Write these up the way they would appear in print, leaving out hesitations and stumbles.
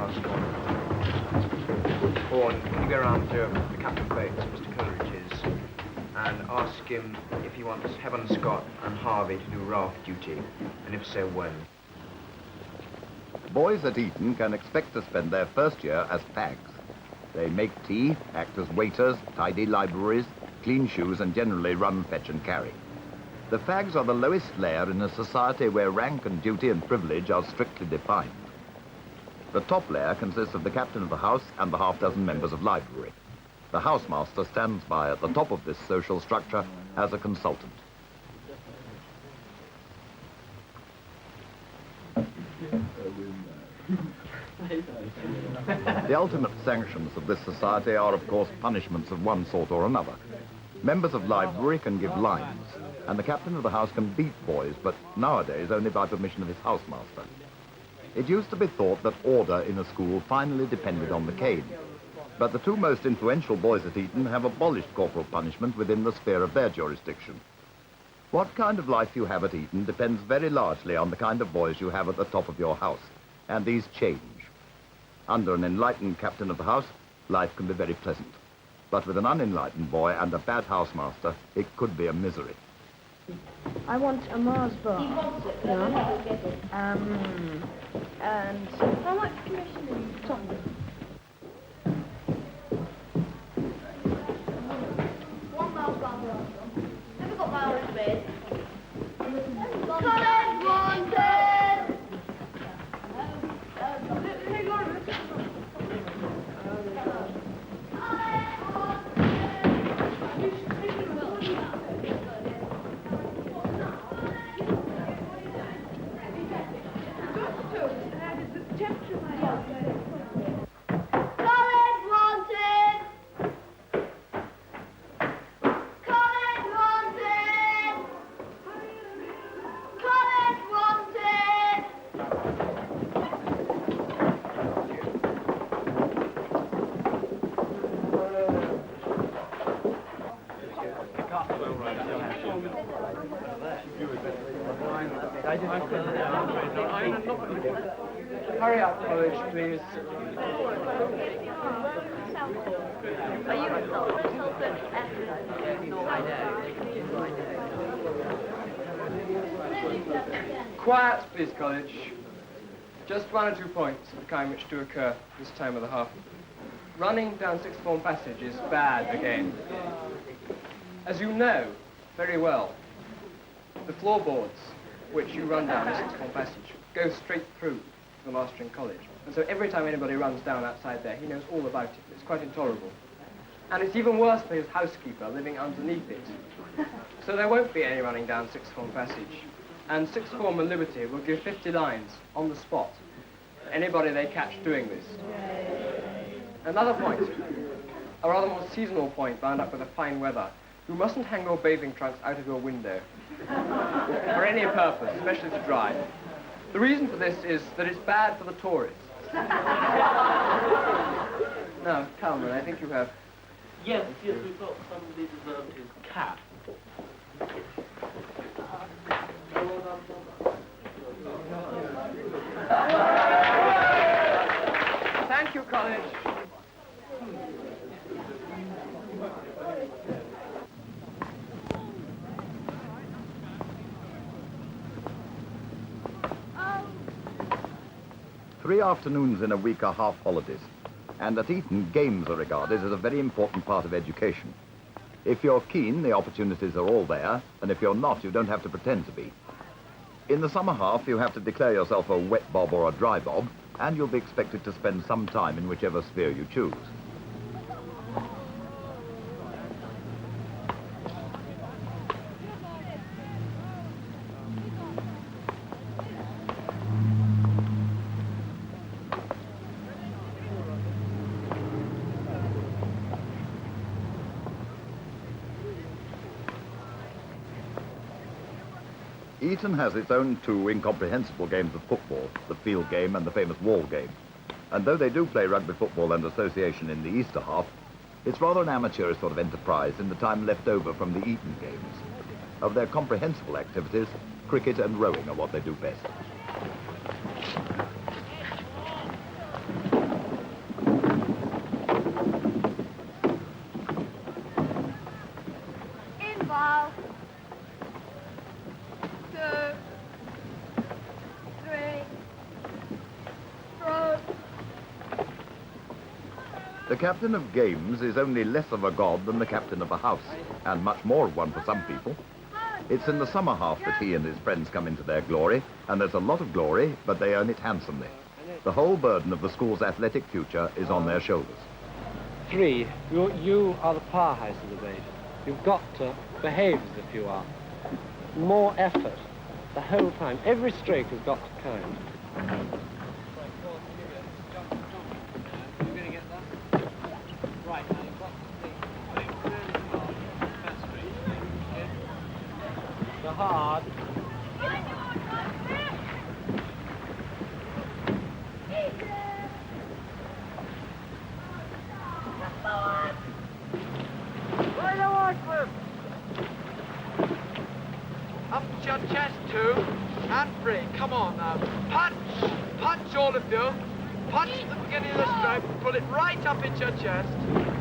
our school. Vaughan, can you go around to Captain Bates, Mr. Coleridge's, and ask him if he wants Heaven, Scott and Harvey to do raft duty, and if so, when? Boys at Eton can expect to spend their first year as fags. They make tea, act as waiters, tidy libraries, clean shoes, and generally run, fetch, and carry. The fags are the lowest layer in a society where rank and duty and privilege are strictly defined. The top layer consists of the captain of the house and the half-dozen members of library. The housemaster stands by at the top of this social structure as a consultant. The ultimate sanctions of this society are, of course, punishments of one sort or another. Members of library can give lines, and the captain of the house can beat boys, but nowadays only by permission of his housemaster. It used to be thought that order in a school finally depended on the cane, but the two most influential boys at Eton have abolished corporal punishment within the sphere of their jurisdiction. What kind of life you have at Eton depends very largely on the kind of boys you have at the top of your house, and these change. Under an enlightened captain of the house, life can be very pleasant. But with an unenlightened boy and a bad housemaster, it could be a misery. I want a Mars bar. He wants it, but I never get it. And How much commission are you talking? One Mars bar. Never got my orange bed. Cadet wanted! Hurry up, Coleridge, please. Are you Quiet, please, Coleridge. Just one or 2 points of the kind which do occur this time of the half. Running down Sixth Form Passage is bad again. As you know very well, the floorboards which you run down the Sixth Form Passage go straight through to the Mastering College. And so every time anybody runs down outside there, he knows all about it. It's quite intolerable. And it's even worse for his housekeeper living underneath it. So there won't be any running down Sixth Form Passage. And Sixth Form and Liberty will give 50 lines on the spot to anybody they catch doing this. Another point, a rather more seasonal point bound up with the fine weather. You mustn't hang your bathing trunks out of your window for any purpose, especially to dry. The reason for this is that it's bad for the tourists. Now, Calvin, I think you have... Yes, we've got somebody deserved his cap. Thank you, College. 3 afternoons in a week are half holidays, and at Eton, games are regarded as a very important part of education. If you're keen, the opportunities are all there, and if you're not, you don't have to pretend to be. In the summer half, you have to declare yourself a wet bob or a dry bob, and you'll be expected to spend some time in whichever sphere you choose. Eton has its own 2 incomprehensible games of football, the field game and the famous wall game. And though they do play rugby football and association in the Easter half, it's rather an amateurish sort of enterprise in the time left over from the Eton games. Of their comprehensible activities, cricket and rowing are what they do best. The captain of games is only less of a god than the captain of a house, and much more of one for some people. It's in the summer half that he and his friends come into their glory, and there's a lot of glory, but they earn it handsomely. The whole burden of the school's athletic future is on their shoulders. 3, you are the powerhouse of the Rangers. You've got to behave as if you are. More effort the whole time. Every stroke has got to count. So hard. Up your chest, 2, and 3. Come on now. Punch! Punch, all of you. Punch at the beginning of the stroke. Pull it right up into your chest.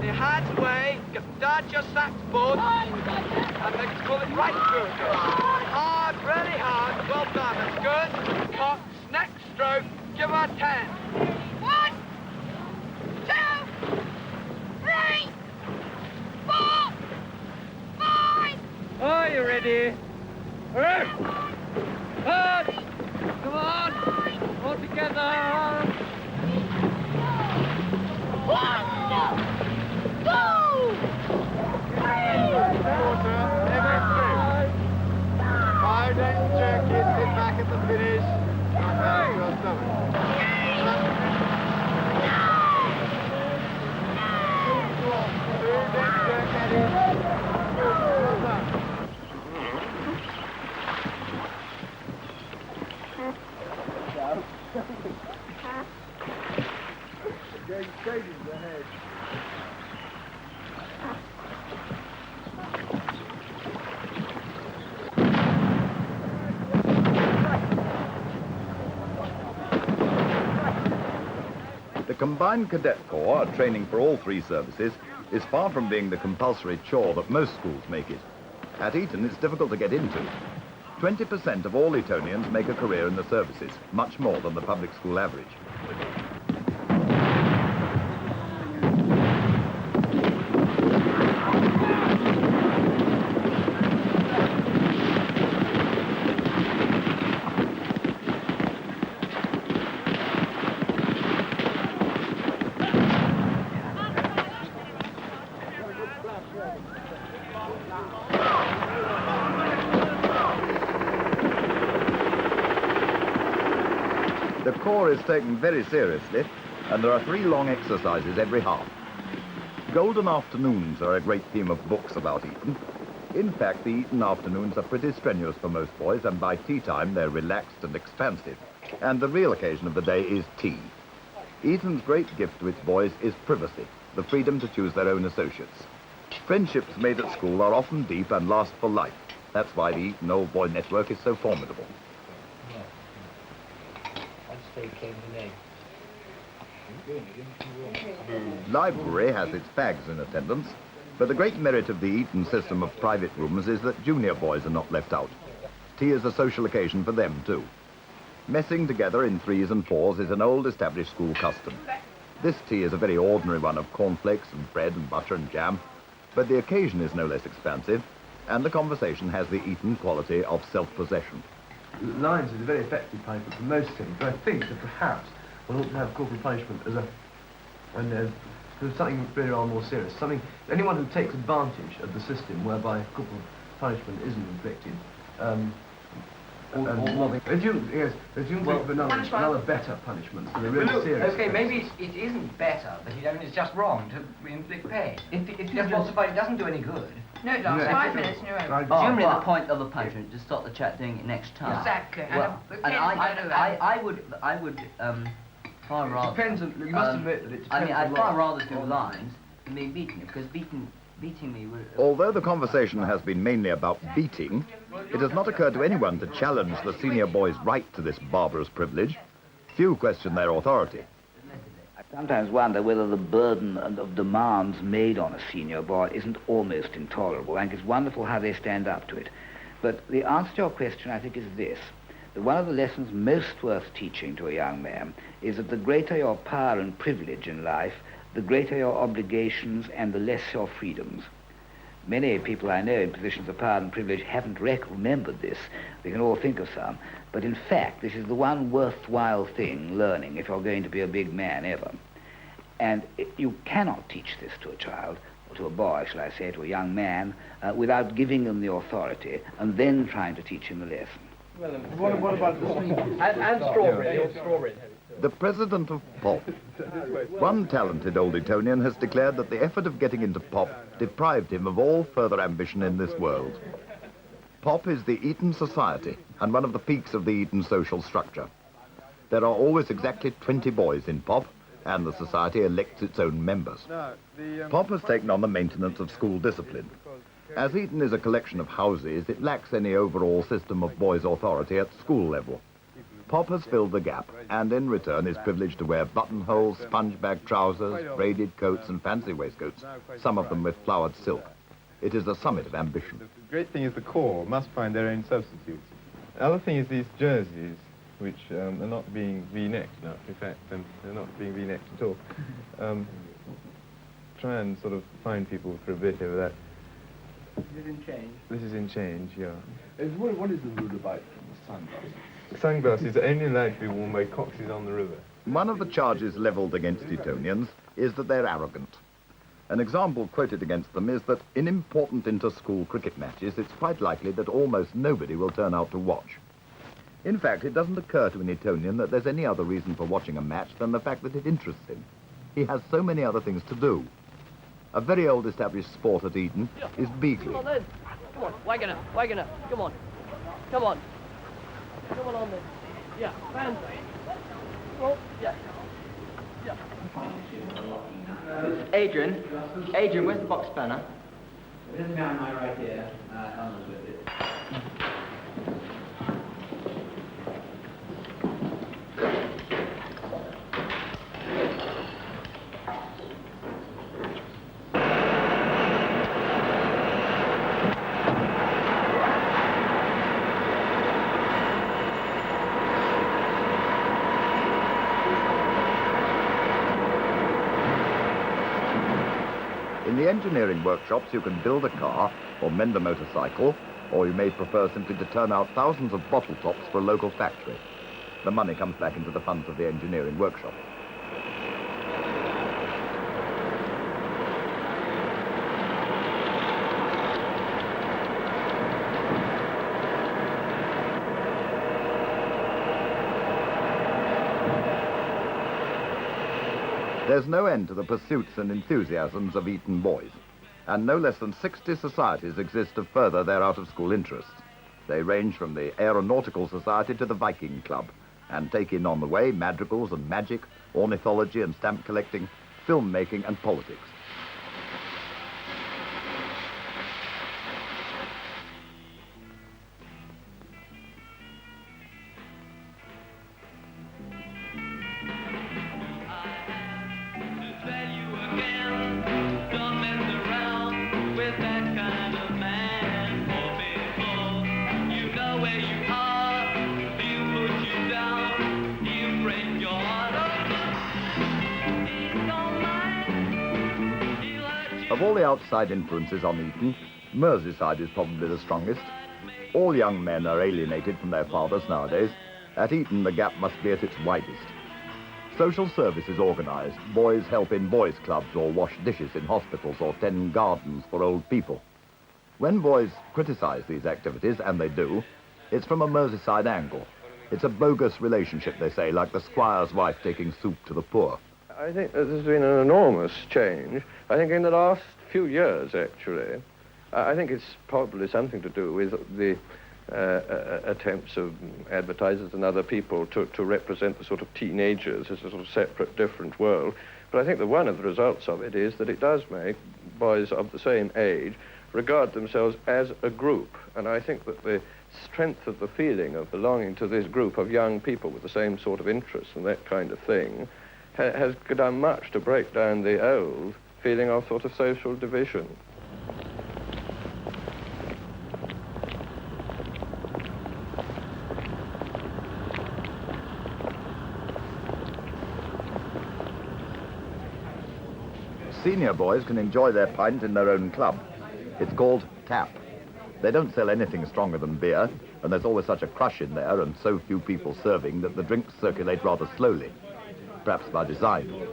Your hands away. Get down your sacks board. And then pull it right through again. Hard, really hard. Well done. That's good. Cox, next stroke. Give her 10. 1, 2, 3, 4, 5. Oh, you ready? Hurry! Hard! Come on! All together! 1, 2, 3. Five days jerky, sit back at the finish. Come back to your stomach. 2 days jerky. Well done. Going straight into the head. The combined cadet corps, training for all 3 services, is far from being the compulsory chore that most schools make it. At Eton, it's difficult to get into. 20% of all Etonians make a career in the services, much more than the public school average. The corps is taken very seriously, and there are 3 long exercises every half. Golden afternoons are a great theme of books about Eton. In fact, the Eton afternoons are pretty strenuous for most boys, and by tea time they're relaxed and expansive. And the real occasion of the day is tea. Eton's great gift to its boys is privacy, the freedom to choose their own associates. Friendships made at school are often deep and last for life. That's why the Eton Old Boy Network is so formidable. Library has its fags in attendance, but the great merit of the Eton system of private rooms is that junior boys are not left out. Tea is a social occasion for them, too. Messing together in 3s and 4s is an old established school custom. This tea is a very ordinary one of cornflakes and bread and butter and jam, but the occasion is no less expansive, and the conversation has the Eton quality of self-possession. Lines is a very effective punishment for most things, but I think that perhaps one ought to have corporal punishment as for something really rather more serious. Anyone who takes advantage of the system whereby corporal punishment isn't inflicted. If you think of another better punishment, so they're really serious. Okay, maybe it isn't better, but it's just wrong to inflict pain. If just what's the point? It doesn't do any good. No, it lasts 5 minutes in a row. Presumably the point of the punishment is to stop the chap doing it next time. Exactly. Well, and I would far rather. Depends on. You must admit that it depends. I mean, I'd a far lot. rather do lines than being beaten, because beating me would. Although the conversation has been mainly about beating, it has not occurred to anyone to challenge the senior boys' right to this barbarous privilege. Few question their authority. I sometimes wonder whether the burden of demands made on a senior boy isn't almost intolerable. I think it's wonderful how they stand up to it. But the answer to your question, I think, is this. That one of the lessons most worth teaching to a young man is that the greater your power and privilege in life, the greater your obligations and the less your freedoms. Many people I know in positions of power and privilege haven't remembered this. We can all think of some. But in fact, this is the one worthwhile thing learning if you're going to be a big man ever. And you cannot teach this to a child, or to a boy, shall I say, to a young man, without giving them the authority and then trying to teach him the lesson. Well, What about the sweet? And strawberry. Strawberry. The president of POP. One talented old Etonian has declared that the effort of getting into POP deprived him of all further ambition in this world. POP is the Eton Society and one of the peaks of the Eton social structure. There are always exactly 20 boys in POP, and the society elects its own members. POP has taken on the maintenance of school discipline. As Eton is a collection of houses, it lacks any overall system of boys' authority at school level. POP has filled the gap, and in return is privileged to wear buttonholes, sponge-bag trousers, braided coats and fancy waistcoats, some of them with flowered silk. It is a summit of ambition. The great thing is the corps must find their own substitutes. The other thing is these jerseys, which are not being V-necked enough, in fact, and they're not being V-necked at all. Try and sort of find people for a bit over that. This is in change. This is in change, yeah. What is the rule about sunglasses? Sunglasses are only allowed to be worn by coxes on the river. One of the charges levelled against Etonians is that they're arrogant. An example quoted against them is that in important inter-school cricket matches, it's quite likely that almost nobody will turn out to watch. In fact, it doesn't occur to an Etonian that there's any other reason for watching a match than the fact that it interests him. He has so many other things to do. A very old established sport at Eton is beagling. Come on then. Come on, wagon up, wagon up. Come on. Come on. Come on then. Yeah, fans. Oh, yeah. Yeah. Adrian, where's the box spanner? It is behind my right ear. Elmer's with it. In the engineering workshops, you can build a car or mend a motorcycle, or you may prefer simply to turn out thousands of bottle tops for a local factory. The money comes back into the funds of the engineering workshop. There's no end to the pursuits and enthusiasms of Eton boys, and no less than 60 societies exist to further their out-of-school interests. They range from the Aeronautical Society to the Viking Club, and take in on the way madrigals and magic, ornithology and stamp collecting, film-making and politics. Of all the outside influences on Eton, Merseyside is probably the strongest. All young men are alienated from their fathers nowadays. At Eton, the gap must be at its widest. Social service is organised. Boys help in boys' clubs or wash dishes in hospitals or tend gardens for old people. When boys criticise these activities, and they do, it's from a Merseyside angle. It's a bogus relationship, they say, like the squire's wife taking soup to the poor. I think that there's been an enormous change. I think in the last few years, actually. I think it's probably something to do with the attempts of advertisers and other people to represent the sort of teenagers as a sort of separate, different world. But I think that one of the results of it is that it does make boys of the same age regard themselves as a group. And I think that the strength of the feeling of belonging to this group of young people with the same sort of interests and that kind of thing has done much to break down the old feeling of sort of social division. senior boys can enjoy their pint in their own club. It's called Tap. They don't sell anything stronger than beer, and there's always such a crush in there and so few people serving that the drinks circulate rather slowly, perhaps by design.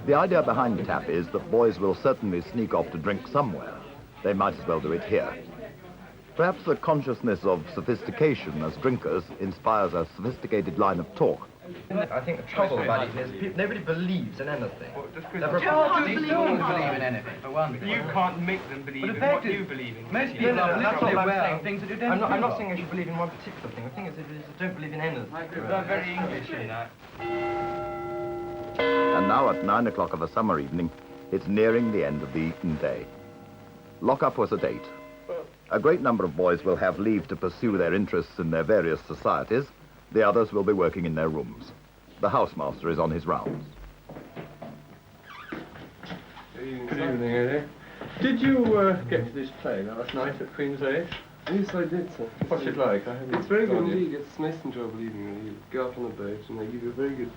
The idea behind Tap is that boys will certainly sneak off to drink somewhere. They might as well do it here. Perhaps the consciousness of sophistication as drinkers inspires a sophisticated line of talk. I think the trouble about it is nobody believes in anything. These don't believe in anything, for one thing. You can't make them believe in what you believe in. Most people are that's literally not what I'm saying saying. things that you don't I'm not believe saying I should believe in one particular thing. The thing is, I don't believe in anything. I agree. They're very English in that. And now at 9 o'clock of a summer evening, it's nearing the end of the Eton day. Lock-up was at 8. A great number of boys will have leave to pursue their interests in their various societies. The others will be working in their rooms. The housemaster is on his rounds. Good evening, Eddie. Did you get to this play last night at Queen's Age? Yes, I did, sir. What's it like? It's very good indeed. It's a nice enjoyable evening. You go up on the boat and they give you a very good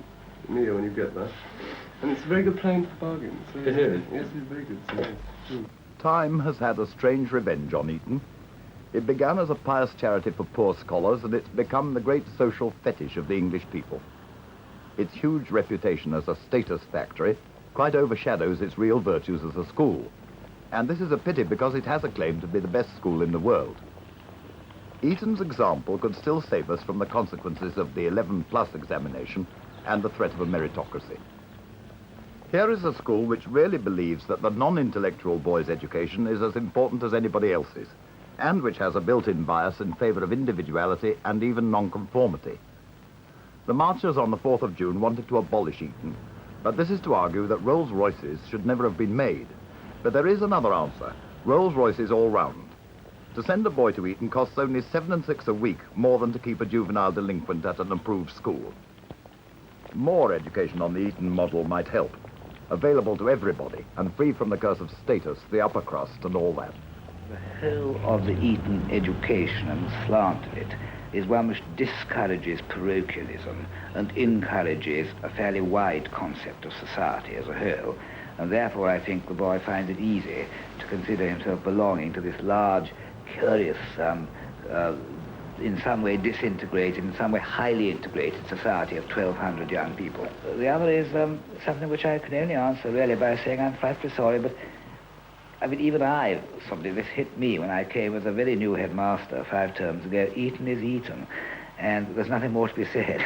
meal when you get there. And it's very good playing for bargains. It is? Yes, it's very good. So yes. Time has had a strange revenge on Eton. It began as a pious charity for poor scholars, and it's become the great social fetish of the English people. Its huge reputation as a status factory quite overshadows its real virtues as a school. And this is a pity because it has a claim to be the best school in the world. Eton's example could still save us from the consequences of the 11+ examination and the threat of a meritocracy. Here is a school which really believes that the non-intellectual boy's education is as important as anybody else's, and which has a built-in bias in favor of individuality and even nonconformity. The marchers on the 4th of June wanted to abolish Eton, but this is to argue that Rolls-Royces should never have been made. But there is another answer: Rolls-Royces all round. To send a boy to Eton costs only 7 and 6 a week, more than to keep a juvenile delinquent at an approved school. More education on the Eton model might help, available to everybody and free from the curse of status, the upper crust and all that. The whole of the Eton education and the slant of it is one which discourages parochialism and encourages a fairly wide concept of society as a whole, and therefore I think the boy finds it easy to consider himself belonging to this large, curious, in some way disintegrated, in some way highly integrated society of 1,200 young people. The other is something which I can only answer really by saying I'm frightfully sorry, but I mean, even this hit me when I came as a very new headmaster 5 terms ago. Eton is Eton, and there's nothing more to be said.